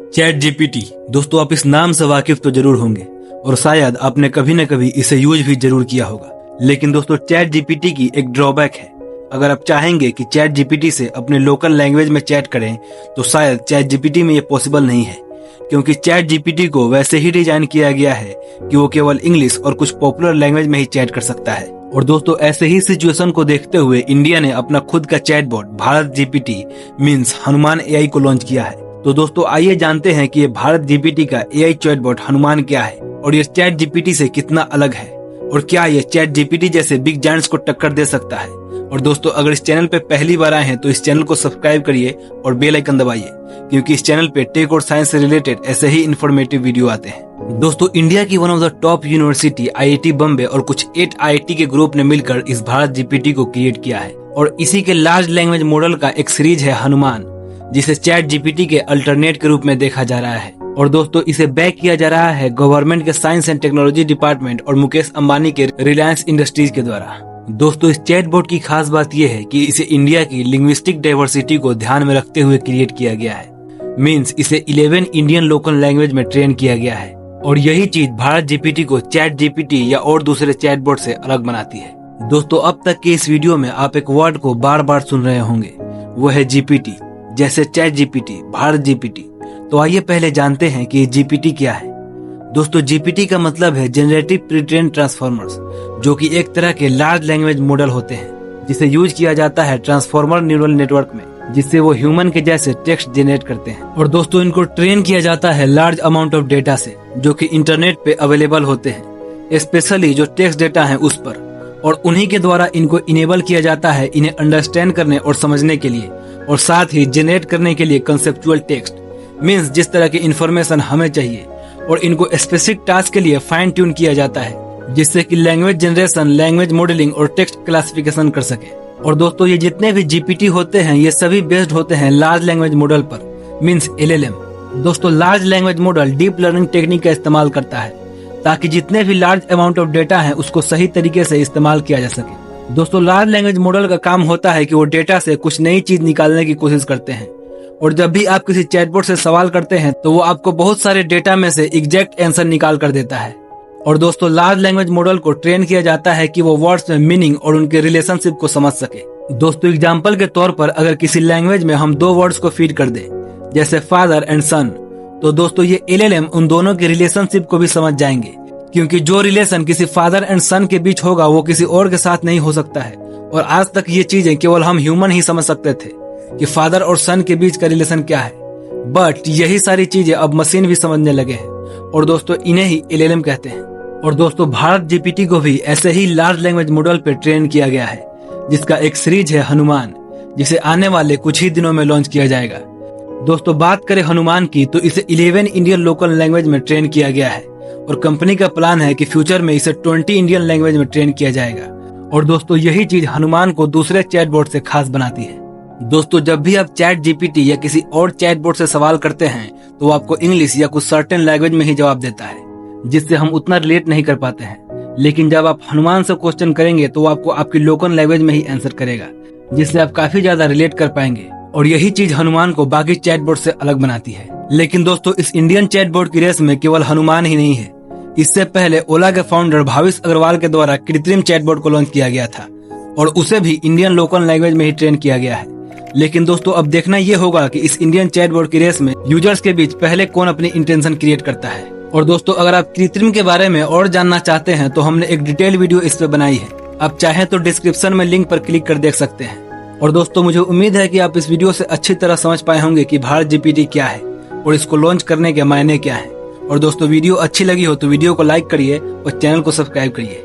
Chat GPT. दोस्तों, आप इस नाम से वाकिफ तो जरूर होंगे और शायद आपने कभी न कभी इसे यूज भी जरूर किया होगा। लेकिन दोस्तों, चैट जीपीटी की एक ड्रॉबैक है। अगर आप चाहेंगे कि चैट जीपीटी से अपने लोकल लैंग्वेज में चैट करें तो शायद चैट जीपीटी में ये पॉसिबल नहीं है, क्योंकि चैट जीपीटी को वैसे ही डिजाइन किया गया है कि वो केवल इंग्लिश और कुछ पॉपुलर लैंग्वेज में ही चैट कर सकता है। और दोस्तों, ऐसे ही सिचुएशन को देखते हुए इंडिया ने अपना खुद का chatbot Bharat GPT means Hanuman AI को लॉन्च किया है। तो दोस्तों, आइए जानते हैं कि ये भारत जीपीटी का एआई चैटबॉट हनुमान क्या है और ये चैट जीपीटी से कितना अलग है और क्या ये चैट जीपीटी जैसे बिग जायंट्स को टक्कर दे सकता है। और दोस्तों, अगर इस चैनल पे पहली बार आए हैं तो इस चैनल को सब्सक्राइब करिए और बेल आइकन दबाइए, क्योंकि इस चैनल पे टेक और साइंस से रिलेटेड ऐसे ही इन्फॉर्मेटिव वीडियो आते हैं। दोस्तों, इंडिया की one of the top university IIT Bombay और कुछ 8 आईआईटी के ग्रुप ने मिलकर इस भारत जीपीटी को क्रिएट किया है और इसी के लार्ज लैंग्वेज मॉडल का एक सीरीज है हनुमान, जिसे चैट जीपीटी के अल्टरनेट के रूप में देखा जा रहा है। और दोस्तों, इसे बैक किया जा रहा है गवर्नमेंट के साइंस एंड टेक्नोलॉजी डिपार्टमेंट और मुकेश अंबानी के रिलायंस इंडस्ट्रीज के द्वारा। दोस्तों, इस चैटबॉट की खास बात यह है कि इसे इंडिया की लिंग्विस्टिक डाइवर्सिटी को ध्यान में रखते हुए क्रिएट किया गया है। मींस इसे 11 इंडियन लोकल लैंग्वेज में ट्रेन किया गया है और यही चीज भारत जीपीटी को चैट जीपीटी या और दूसरे चैटबॉट से अलग बनाती है। दोस्तों, अब तक के इस वीडियो में आप एक वर्ड को बार बार सुन रहे होंगे, वो है जीपीटी, जैसे चैट जीपीटी, भारत जीपीटी। तो आइए पहले जानते हैं कि जीपीटी क्या है। दोस्तों, जीपीटी का मतलब है जनरेटिव प्री ट्रेन्ड ट्रांसफॉर्मर्स, जो कि एक तरह के लार्ज लैंग्वेज मॉडल होते हैं जिसे यूज किया जाता है ट्रांसफॉर्मर न्यूरल नेटवर्क में, जिससे वो ह्यूमन के जैसे टेक्स्ट जनरेट करते हैं। और दोस्तों, इनको ट्रेन किया जाता है लार्ज अमाउंट ऑफ डेटा से, जो कि इंटरनेट पे अवेलेबल होते हैं, स्पेशली जो टेक्स्ट डेटा है उस पर। और उन्हीं के द्वारा इनको इनेबल किया जाता है इन्हें अंडरस्टैंड करने और समझने के लिए, और साथ ही जनरेट करने के लिए कंसेप्चुअल टेक्स्ट, मीन्स जिस तरह की इंफॉर्मेशन हमें चाहिए। और इनको स्पेसिफिक टास्क के लिए फाइन ट्यून किया जाता है, जिससे कि लैंग्वेज जनरेशन, लैंग्वेज मॉडलिंग और टेक्स्ट क्लासिफिकेशन कर सके। और दोस्तों, ये जितने भी जीपीटी होते हैं ये सभी बेस्ड होते हैं लार्ज लैंग्वेज मॉडल पर, मीन्स एलएलएम। दोस्तों, large language model deep learning technique का इस्तेमाल करता है ताकि जितने भी लार्ज अमाउंट ऑफ डेटा है उसको सही तरीके से इस्तेमाल किया जा सके। दोस्तों, लार्ज लैंग्वेज मॉडल का काम होता है कि वो डेटा से कुछ नई चीज निकालने की कोशिश करते हैं। और जब भी आप किसी चैटबॉट से सवाल करते हैं तो वो आपको बहुत सारे डेटा में से एग्जैक्ट आंसर निकाल कर देता है। और दोस्तों, लार्ज लैंग्वेज मॉडल को ट्रेन किया जाता है कि वो वर्ड्स में मीनिंग और उनके रिलेशनशिप को समझ सके। दोस्तों, एग्जांपल के तौर पर अगर किसी लैंग्वेज में हम 2 वर्ड्स को फीड कर दें, जैसे फादर एंड सन, तो दोस्तों ये एलएलएम उन दोनों के रिलेशनशिप को भी समझ जाएंगे, क्योंकि जो रिलेशन किसी फादर एंड सन के बीच होगा वो किसी और के साथ नहीं हो सकता है। और आज तक ये चीजें केवल हम ह्यूमन ही समझ सकते थे कि फादर और सन के बीच का रिलेशन क्या है, बट यही सारी चीजें अब मशीन भी समझने लगे हैं। और दोस्तों, इन्हें ही एलएलएम कहते हैं। और दोस्तों, भारत जीपीटी को भी ऐसे ही लार्ज लैंग्वेज मॉडल पे ट्रेन किया गया है, जिसका एक सीरीज है हनुमान, जिसे आने वाले कुछ ही दिनों में लॉन्च किया जाएगा। दोस्तों, बात करें हनुमान की तो इसे 11 इंडियन लोकल लैंग्वेज में ट्रेन किया गया है और कंपनी का प्लान है कि फ्यूचर में इसे 20 इंडियन लैंग्वेज में ट्रेन किया जाएगा। और दोस्तों, यही चीज हनुमान को दूसरे चैटबॉट से खास बनाती है। दोस्तों, जब भी आप चैट जीपीटी या किसी और चैटबॉट से सवाल करते हैं तो वो आपको इंग्लिश या कुछ सर्टेन लैंग्वेज में ही जवाब देता है, जिससे हम उतना रिलेट नहीं कर पाते हैं। लेकिन जब आप हनुमान से क्वेश्चन करेंगे तो वो आपको आपकी लोकल लैंग्वेज में ही आंसर करेगा, जिससे आप काफी ज्यादा रिलेट कर पाएंगे। और यही चीज हनुमान को बाकी चैटबॉट से अलग बनाती है। लेकिन दोस्तों, इस इंडियन चैटबॉट की रेस में केवल हनुमान ही नहीं है। इससे पहले ओला के फाउंडर भाविश अग्रवाल के द्वारा कृत्रिम चैटबॉट को लॉन्च किया गया था और उसे भी इंडियन लोकल लैंग्वेज में ही ट्रेन किया गया है। लेकिन दोस्तों, अब देखना ये होगा कि इस इंडियन चैटबॉट की रेस में यूजर्स के बीच पहले कौन अपनी इंटेंशन क्रिएट करता है। और दोस्तों, अगर आप कृत्रिम के बारे में और जानना चाहते हैं तो हमने एक डिटेल वीडियो इस पे बनाई है, आप चाहें तो डिस्क्रिप्शन में लिंक पर क्लिक कर देख सकते हैं। और दोस्तों, मुझे उम्मीद है कि आप इस वीडियो से अच्छी तरह समझ पाए होंगे कि भारत जीपीटी क्या है और इसको लॉन्च करने के मायने क्या है। और दोस्तों, वीडियो अच्छी लगी हो तो वीडियो को लाइक करिए और चैनल को सब्सक्राइब करिए।